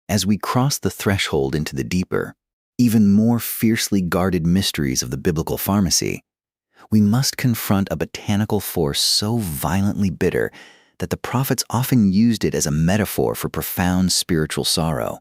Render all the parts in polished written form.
As we cross the threshold into the deeper, even more fiercely guarded mysteries of the biblical pharmacy, we must confront a botanical force so violently bitter that the prophets often used it as a metaphor for profound spiritual sorrow: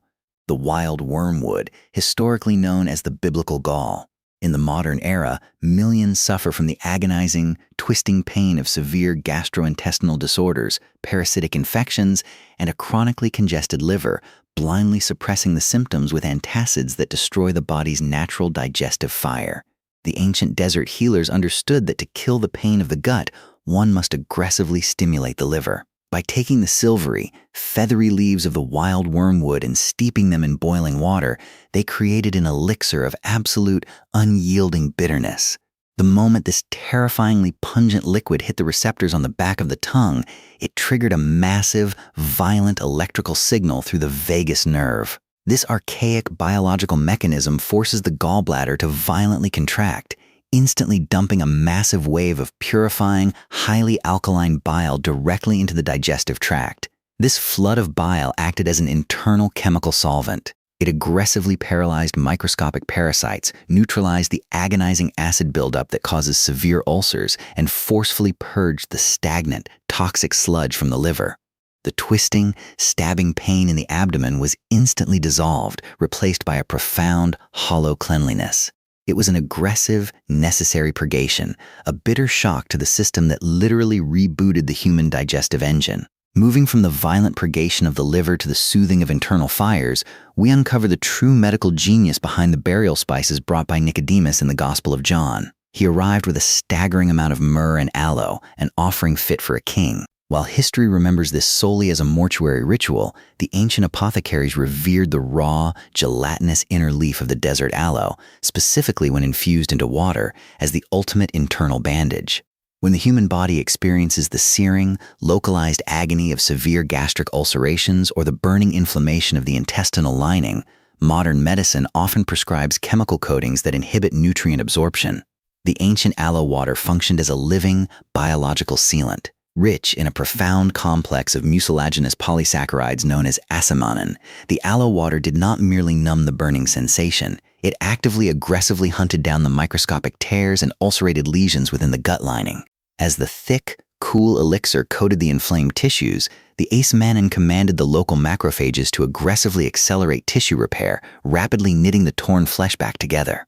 the wild wormwood, historically known as the biblical gall. In the modern era, millions suffer from the agonizing, twisting pain of severe gastrointestinal disorders, parasitic infections, and a chronically congested liver, blindly suppressing the symptoms with antacids that destroy the body's natural digestive fire. The ancient desert healers understood that to kill the pain of the gut, one must aggressively stimulate the liver. By taking the silvery, feathery leaves of the wild wormwood and steeping them in boiling water, they created an elixir of absolute, unyielding bitterness. The moment this terrifyingly pungent liquid hit the receptors on the back of the tongue, it triggered a massive, violent electrical signal through the vagus nerve. This archaic biological mechanism forces the gallbladder to violently contract, instantly dumping a massive wave of purifying, highly alkaline bile directly into the digestive tract. This flood of bile acted as an internal chemical solvent. It aggressively paralyzed microscopic parasites, neutralized the agonizing acid buildup that causes severe ulcers, and forcefully purged the stagnant, toxic sludge from the liver. The twisting, stabbing pain in the abdomen was instantly dissolved, replaced by a profound, hollow cleanliness. It was an aggressive, necessary purgation, a bitter shock to the system that literally rebooted the human digestive engine. Moving from the violent purgation of the liver to the soothing of internal fires, we uncover the true medical genius behind the burial spices brought by Nicodemus in the Gospel of John. He arrived with a staggering amount of myrrh and aloe, an offering fit for a king. While history remembers this solely as a mortuary ritual, the ancient apothecaries revered the raw, gelatinous inner leaf of the desert aloe, specifically when infused into water, as the ultimate internal bandage. When the human body experiences the searing, localized agony of severe gastric ulcerations or the burning inflammation of the intestinal lining, modern medicine often prescribes chemical coatings that inhibit nutrient absorption. The ancient aloe water functioned as a living, biological sealant. Rich in a profound complex of mucilaginous polysaccharides known as asamanin, the aloe water did not merely numb the burning sensation, it actively aggressively hunted down the microscopic tears and ulcerated lesions within the gut lining. As the thick, cool elixir coated the inflamed tissues, the asamanin commanded the local macrophages to aggressively accelerate tissue repair, rapidly knitting the torn flesh back together.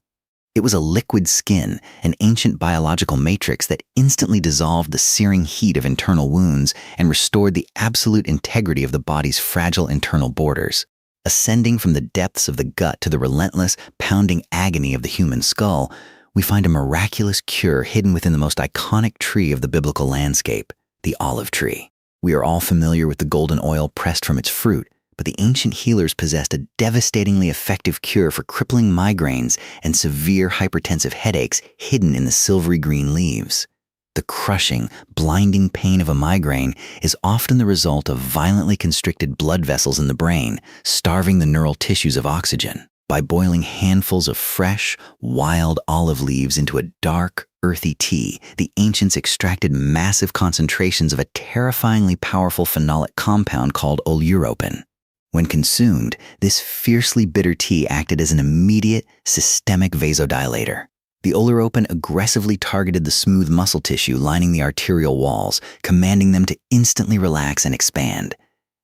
It was a liquid skin, an ancient biological matrix that instantly dissolved the searing heat of internal wounds and restored the absolute integrity of the body's fragile internal borders. Ascending from the depths of the gut to the relentless, pounding agony of the human skull, we find a miraculous cure hidden within the most iconic tree of the biblical landscape, the olive tree. We are all familiar with the golden oil pressed from its fruit, but the ancient healers possessed a devastatingly effective cure for crippling migraines and severe hypertensive headaches hidden in the silvery green leaves. The crushing, blinding pain of a migraine is often the result of violently constricted blood vessels in the brain, starving the neural tissues of oxygen. By boiling handfuls of fresh, wild olive leaves into a dark, earthy tea, the ancients extracted massive concentrations of a terrifyingly powerful phenolic compound called oleuropen. When consumed, this fiercely bitter tea acted as an immediate, systemic vasodilator. The oleuropen aggressively targeted the smooth muscle tissue lining the arterial walls, commanding them to instantly relax and expand.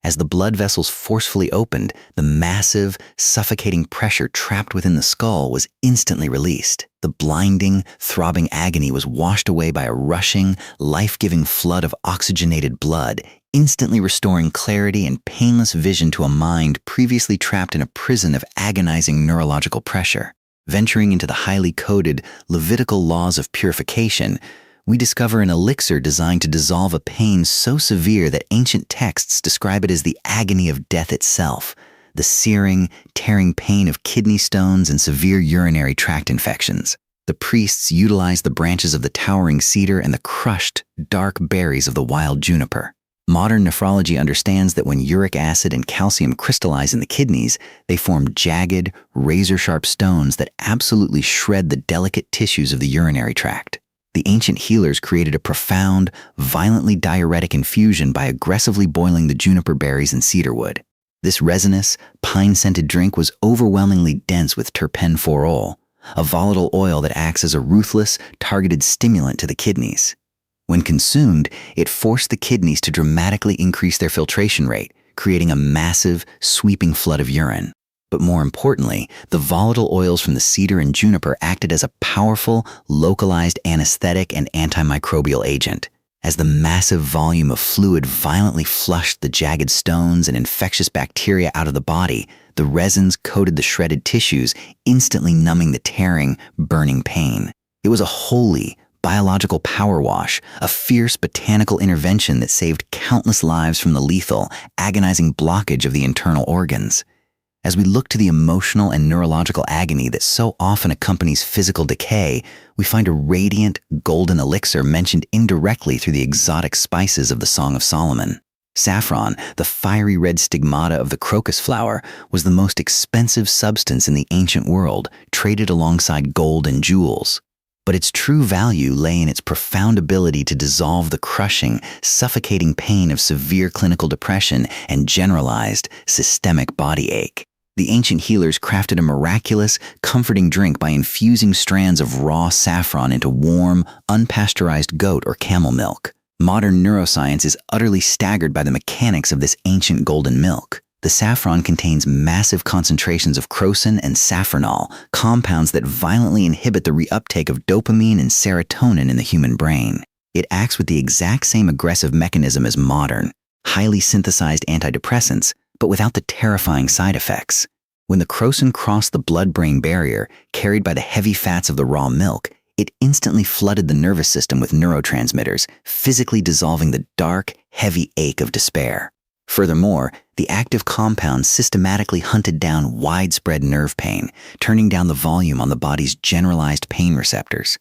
As the blood vessels forcefully opened, the massive, suffocating pressure trapped within the skull was instantly released. The blinding, throbbing agony was washed away by a rushing, life-giving flood of oxygenated blood, instantly restoring clarity and painless vision to a mind previously trapped in a prison of agonizing neurological pressure. Venturing into the highly coded, Levitical laws of purification, we discover an elixir designed to dissolve a pain so severe that ancient texts describe it as the agony of death itself, the searing, tearing pain of kidney stones and severe urinary tract infections. The priests utilized the branches of the towering cedar and the crushed, dark berries of the wild juniper. Modern nephrology understands that when uric acid and calcium crystallize in the kidneys, they form jagged, razor-sharp stones that absolutely shred the delicate tissues of the urinary tract. The ancient healers created a profound, violently diuretic infusion by aggressively boiling the juniper berries and cedarwood. This resinous, pine-scented drink was overwhelmingly dense with terpenforol, a volatile oil that acts as a ruthless, targeted stimulant to the kidneys. When consumed, it forced the kidneys to dramatically increase their filtration rate, creating a massive, sweeping flood of urine. But more importantly, the volatile oils from the cedar and juniper acted as a powerful, localized anesthetic and antimicrobial agent. As the massive volume of fluid violently flushed the jagged stones and infectious bacteria out of the body, the resins coated the shredded tissues, instantly numbing the tearing, burning pain. It was a holy, biological power wash, a fierce botanical intervention that saved countless lives from the lethal, agonizing blockage of the internal organs. As we look to the emotional and neurological agony that so often accompanies physical decay, we find a radiant, golden elixir mentioned indirectly through the exotic spices of the Song of Solomon. Saffron, the fiery red stigmata of the crocus flower, was the most expensive substance in the ancient world, traded alongside gold and jewels. But its true value lay in its profound ability to dissolve the crushing, suffocating pain of severe clinical depression and generalized, systemic body ache. The ancient healers crafted a miraculous, comforting drink by infusing strands of raw saffron into warm, unpasteurized goat or camel milk. Modern neuroscience is utterly staggered by the mechanics of this ancient golden milk. The saffron contains massive concentrations of crocin and safranol, compounds that violently inhibit the reuptake of dopamine and serotonin in the human brain. It acts with the exact same aggressive mechanism as modern, highly synthesized antidepressants, but without the terrifying side effects. When the crocin crossed the blood-brain barrier, carried by the heavy fats of the raw milk, it instantly flooded the nervous system with neurotransmitters, physically dissolving the dark, heavy ache of despair. Furthermore, the active compound systematically hunted down widespread nerve pain, turning down the volume on the body's generalized pain receptors.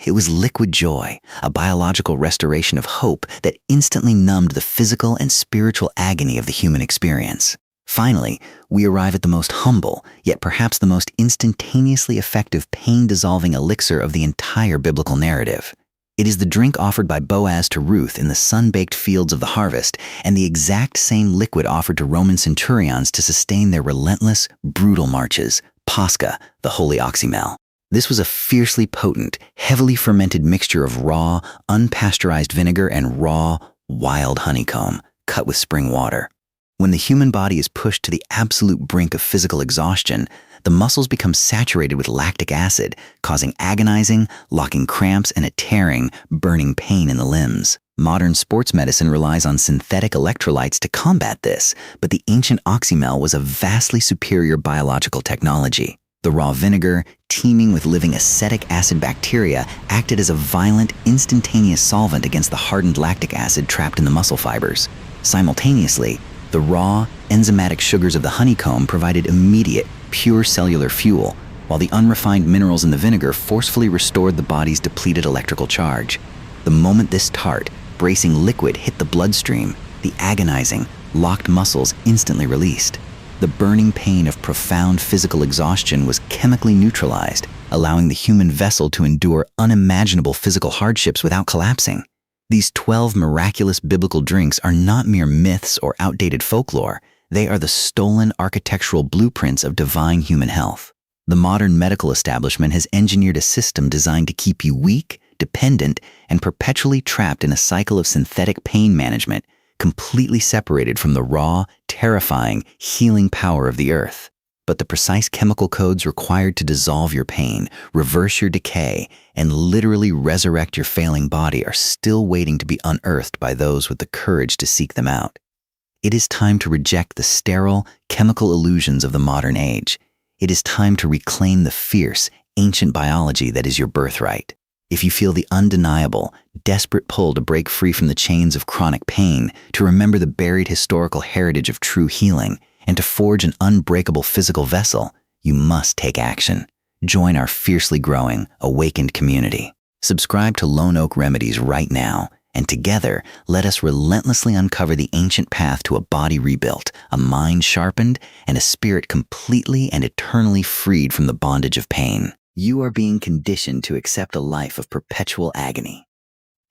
It was liquid joy, a biological restoration of hope that instantly numbed the physical and spiritual agony of the human experience. Finally, we arrive at the most humble, yet perhaps the most instantaneously effective pain-dissolving elixir of the entire biblical narrative. It is the drink offered by Boaz to Ruth in the sun-baked fields of the harvest, and the exact same liquid offered to Roman centurions to sustain their relentless, brutal marches, Pascha, the holy oxymel. This was a fiercely potent, heavily fermented mixture of raw, unpasteurized vinegar and raw, wild honeycomb, cut with spring water. When the human body is pushed to the absolute brink of physical exhaustion, the muscles become saturated with lactic acid, causing agonizing, locking cramps, and a tearing, burning pain in the limbs. Modern sports medicine relies on synthetic electrolytes to combat this, but the ancient oxymel was a vastly superior biological technology. The raw vinegar, teeming with living acetic acid bacteria, acted as a violent, instantaneous solvent against the hardened lactic acid trapped in the muscle fibers. Simultaneously, the raw, enzymatic sugars of the honeycomb provided immediate, pure cellular fuel, while the unrefined minerals in the vinegar forcefully restored the body's depleted electrical charge. The moment this tart, bracing liquid hit the bloodstream, the agonizing, locked muscles instantly released. The burning pain of profound physical exhaustion was chemically neutralized, allowing the human vessel to endure unimaginable physical hardships without collapsing. These 12 miraculous biblical drinks are not mere myths or outdated folklore. They are the stolen architectural blueprints of divine human health. The modern medical establishment has engineered a system designed to keep you weak, dependent, and perpetually trapped in a cycle of synthetic pain management, completely separated from the raw, terrifying, healing power of the earth. But the precise chemical codes required to dissolve your pain, reverse your decay, and literally resurrect your failing body are still waiting to be unearthed by those with the courage to seek them out. It is time to reject the sterile, chemical illusions of the modern age. It is time to reclaim the fierce, ancient biology that is your birthright. If you feel the undeniable, desperate pull to break free from the chains of chronic pain, to remember the buried historical heritage of true healing, and to forge an unbreakable physical vessel, you must take action. Join our fiercely growing, awakened community. Subscribe to Lone Oak Remedies right now, and together, let us relentlessly uncover the ancient path to a body rebuilt, a mind sharpened, and a spirit completely and eternally freed from the bondage of pain. You are being conditioned to accept a life of perpetual agony.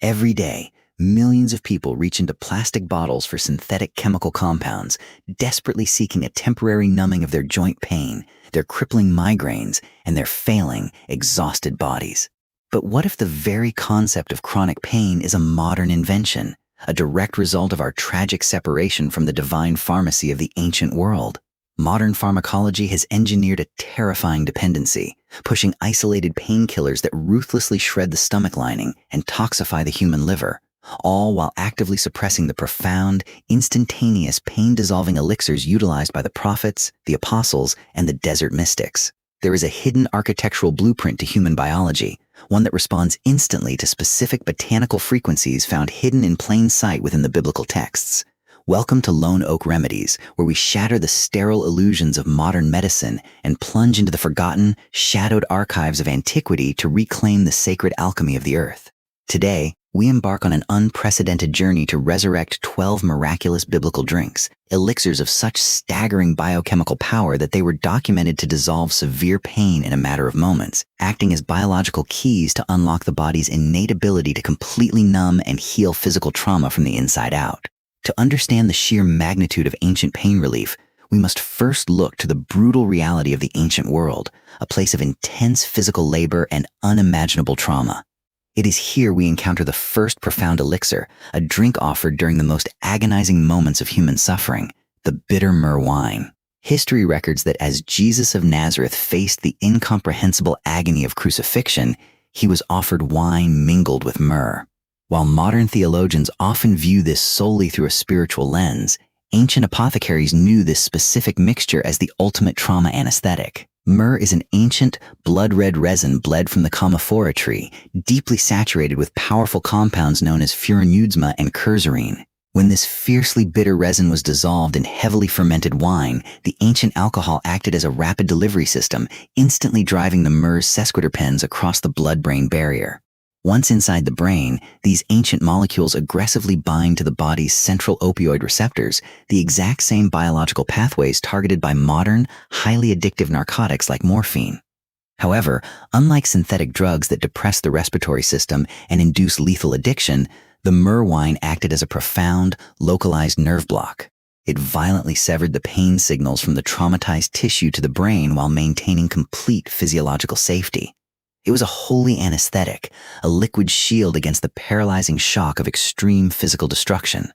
Every day, Millions of people reach into plastic bottles for synthetic chemical compounds, desperately seeking a temporary numbing of their joint pain, their crippling migraines, and their failing, exhausted bodies. But what if the very concept of chronic pain is a modern invention, a direct result of our tragic separation from the divine pharmacy of the ancient world? Modern pharmacology has engineered a terrifying dependency, pushing isolated painkillers that ruthlessly shred the stomach lining and toxify the human liver, all while actively suppressing the profound, instantaneous pain-dissolving elixirs utilized by the prophets, the apostles, and the desert mystics. There is a hidden architectural blueprint to human biology, one that responds instantly to specific botanical frequencies found hidden in plain sight within the biblical texts. Welcome to Lone Oak Remedies, where we shatter the sterile illusions of modern medicine and plunge into the forgotten, shadowed archives of antiquity to reclaim the sacred alchemy of the earth. Today, we embark on an unprecedented journey to resurrect 12 miraculous biblical drinks, elixirs of such staggering biochemical power that they were documented to dissolve severe pain in a matter of moments, acting as biological keys to unlock the body's innate ability to completely numb and heal physical trauma from the inside out. To understand the sheer magnitude of ancient pain relief, we must first look to the brutal reality of the ancient world, a place of intense physical labor and unimaginable trauma. It is here we encounter the first profound elixir, a drink offered during the most agonizing moments of human suffering, the bitter myrrh wine. History records that as Jesus of Nazareth faced the incomprehensible agony of crucifixion, he was offered wine mingled with myrrh. While modern theologians often view this solely through a spiritual lens, ancient apothecaries knew this specific mixture as the ultimate trauma anesthetic. Myrrh is an ancient, blood-red resin bled from the commiphora tree, deeply saturated with powerful compounds known as furanudesma and cursarine. When this fiercely bitter resin was dissolved in heavily fermented wine, the ancient alcohol acted as a rapid delivery system, instantly driving the myrrh's sesquiterpenes across the blood-brain barrier. Once inside the brain, these ancient molecules aggressively bind to the body's central opioid receptors, the exact same biological pathways targeted by modern, highly addictive narcotics like morphine. However, unlike synthetic drugs that depress the respiratory system and induce lethal addiction, the myrrh wine acted as a profound, localized nerve block. It violently severed the pain signals from the traumatized tissue to the brain while maintaining complete physiological safety. It was a holy anesthetic, a liquid shield against the paralyzing shock of extreme physical destruction.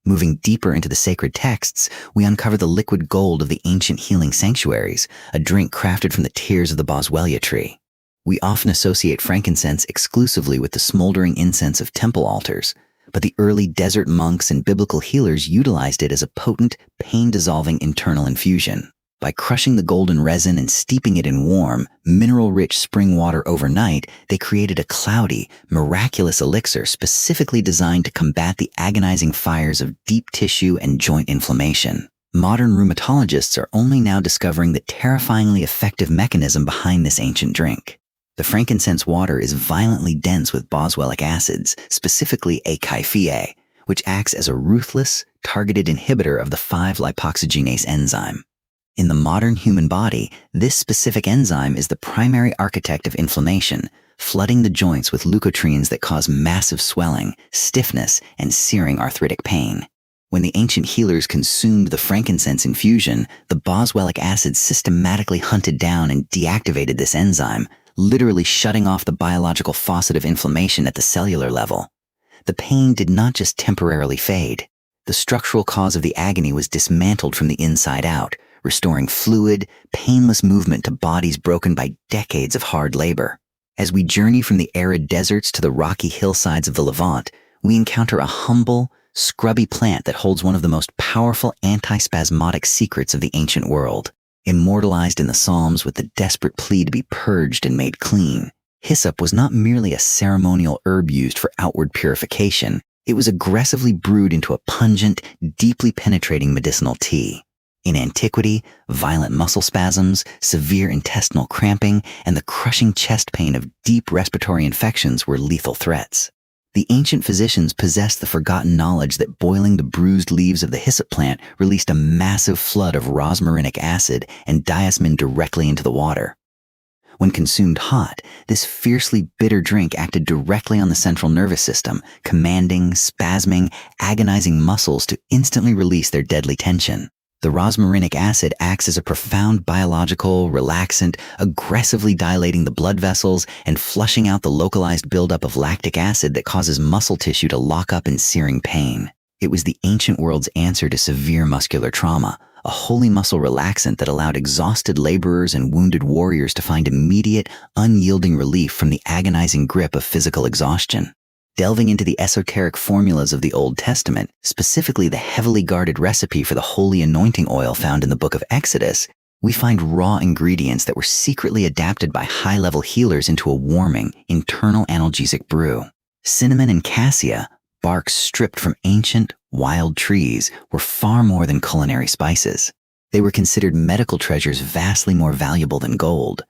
Moving deeper into the sacred texts, we uncover the liquid gold of the ancient healing sanctuaries, a drink crafted from the tears of the boswellia tree. We often associate frankincense exclusively with the smoldering incense of temple altars, but the early desert monks and biblical healers utilized it as a potent, pain-dissolving internal infusion. By crushing the golden resin and steeping it in warm, mineral-rich spring water overnight, they created a cloudy, miraculous elixir specifically designed to combat the agonizing fires of deep tissue and joint inflammation. Modern rheumatologists are only now discovering the terrifyingly effective mechanism behind this ancient drink. The frankincense water is violently dense with boswellic acids, specifically A-kyphae, which acts as a ruthless, targeted inhibitor of the 5-lipoxygenase enzyme. In the modern human body, this specific enzyme is the primary architect of inflammation, flooding the joints with leukotrienes that cause massive swelling, stiffness, and searing arthritic pain. When the ancient healers consumed the frankincense infusion, the boswellic acid systematically hunted down and deactivated this enzyme, literally shutting off the biological faucet of inflammation at the cellular level. The pain did not just temporarily fade. The structural cause of the agony was dismantled from the inside out, restoring fluid, painless movement to bodies broken by decades of hard labor. As we journey from the arid deserts to the rocky hillsides of the Levant, we encounter a humble, scrubby plant that holds one of the most powerful antispasmodic secrets of the ancient world. Immortalized in the Psalms with the desperate plea to be purged and made clean, hyssop was not merely a ceremonial herb used for outward purification. It was aggressively brewed into a pungent, deeply penetrating medicinal tea. In antiquity, violent muscle spasms, severe intestinal cramping, and the crushing chest pain of deep respiratory infections were lethal threats. The ancient physicians possessed the forgotten knowledge that boiling the bruised leaves of the hyssop plant released a massive flood of rosmarinic acid and diasmin directly into the water. When consumed hot, this fiercely bitter drink acted directly on the central nervous system, commanding, spasming, agonizing muscles to instantly release their deadly tension. The rosmarinic acid acts as a profound biological relaxant, aggressively dilating the blood vessels and flushing out the localized buildup of lactic acid that causes muscle tissue to lock up in searing pain. It was the ancient world's answer to severe muscular trauma, a holy muscle relaxant that allowed exhausted laborers and wounded warriors to find immediate, unyielding relief from the agonizing grip of physical exhaustion. Delving into the esoteric formulas of the Old Testament, specifically the heavily guarded recipe for the holy anointing oil found in the book of Exodus, we find raw ingredients that were secretly adapted by high-level healers into a warming, internal analgesic brew. Cinnamon and cassia, barks stripped from ancient, wild trees, were far more than culinary spices. They were considered medical treasures vastly more valuable than gold.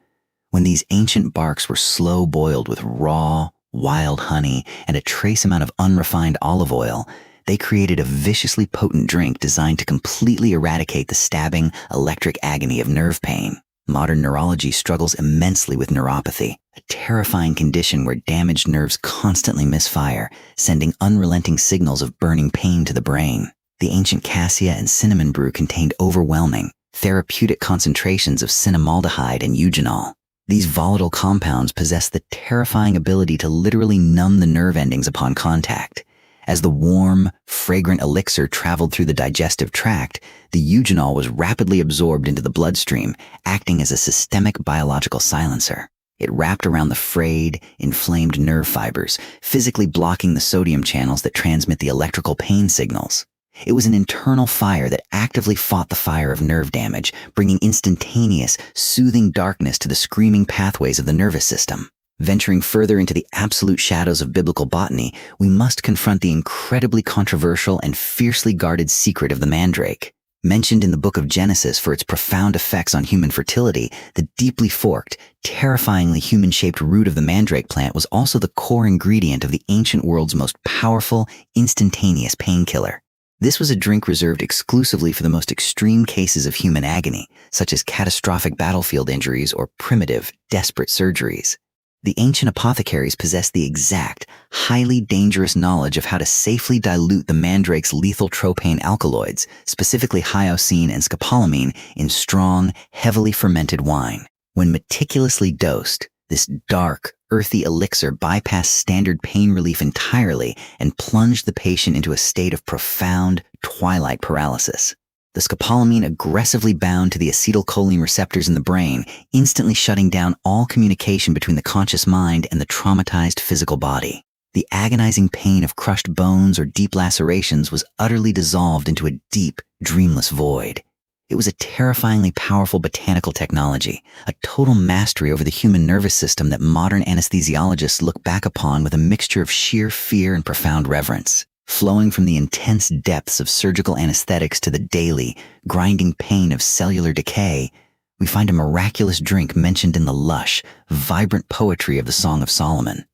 When these ancient barks were slow boiled with raw, wild honey, and a trace amount of unrefined olive oil, they created a viciously potent drink designed to completely eradicate the stabbing, electric agony of nerve pain. Modern neurology struggles immensely with neuropathy, a terrifying condition where damaged nerves constantly misfire, sending unrelenting signals of burning pain to the brain. The ancient cassia and cinnamon brew contained overwhelming, therapeutic concentrations of cinnamaldehyde and eugenol. These volatile compounds possess the terrifying ability to literally numb the nerve endings upon contact. As the warm, fragrant elixir traveled through the digestive tract, the eugenol was rapidly absorbed into the bloodstream, acting as a systemic biological silencer. It wrapped around the frayed, inflamed nerve fibers, physically blocking the sodium channels that transmit the electrical pain signals. It was an internal fire that actively fought the fire of nerve damage, bringing instantaneous, soothing darkness to the screaming pathways of the nervous system. Venturing further into the absolute shadows of biblical botany, we must confront the incredibly controversial and fiercely guarded secret of the mandrake. Mentioned in the book of Genesis for its profound effects on human fertility, the deeply forked, terrifyingly human-shaped root of the mandrake plant was also the core ingredient of the ancient world's most powerful, instantaneous painkiller. This was a drink reserved exclusively for the most extreme cases of human agony, such as catastrophic battlefield injuries or primitive, desperate surgeries. The ancient apothecaries possessed the exact, highly dangerous knowledge of how to safely dilute the mandrake's lethal tropane alkaloids, specifically hyoscine and scopolamine, in strong, heavily fermented wine. When meticulously dosed, this dark, earthy elixir bypassed standard pain relief entirely and plunged the patient into a state of profound, twilight paralysis. The scopolamine aggressively bound to the acetylcholine receptors in the brain, instantly shutting down all communication between the conscious mind and the traumatized physical body. The agonizing pain of crushed bones or deep lacerations was utterly dissolved into a deep, dreamless void. It was a terrifyingly powerful botanical technology, a total mastery over the human nervous system that modern anesthesiologists look back upon with a mixture of sheer fear and profound reverence. Flowing from the intense depths of surgical anesthetics to the daily, grinding pain of cellular decay, we find a miraculous drink mentioned in the lush, vibrant poetry of the Song of Solomon.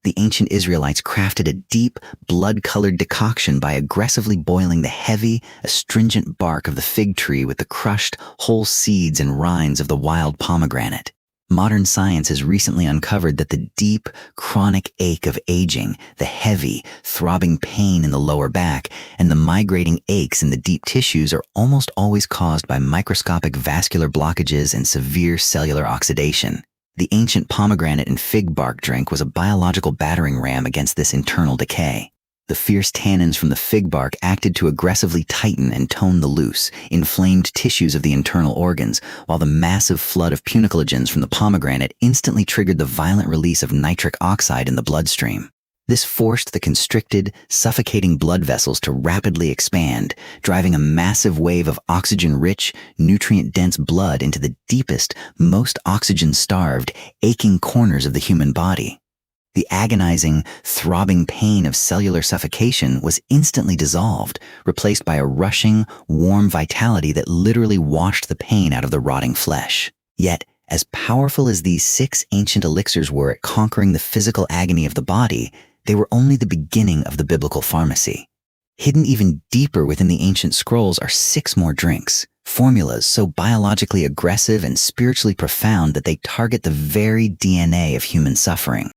The ancient Israelites crafted a deep, blood-colored decoction by aggressively boiling the heavy, astringent bark of the fig tree with the crushed, whole seeds and rinds of the wild pomegranate. Modern science has recently uncovered that the deep, chronic ache of aging, the heavy, throbbing pain in the lower back, and the migrating aches in the deep tissues are almost always caused by microscopic vascular blockages and severe cellular oxidation. The ancient pomegranate and fig bark drink was a biological battering ram against this internal decay. The fierce tannins from the fig bark acted to aggressively tighten and tone the loose, inflamed tissues of the internal organs, while the massive flood of punicogens from the pomegranate instantly triggered the violent release of nitric oxide in the bloodstream. This forced the constricted, suffocating blood vessels to rapidly expand, driving a massive wave of oxygen-rich, nutrient-dense blood into the deepest, most oxygen-starved, aching corners of the human body. The agonizing, throbbing pain of cellular suffocation was instantly dissolved, replaced by a rushing, warm vitality that literally washed the pain out of the rotting flesh. Yet, as powerful as these 6 ancient elixirs were at conquering the physical agony of the body, they were only the beginning of the biblical pharmacy. Hidden even deeper within the ancient scrolls are 6 more drinks, formulas so biologically aggressive and spiritually profound that they target the very DNA of human suffering.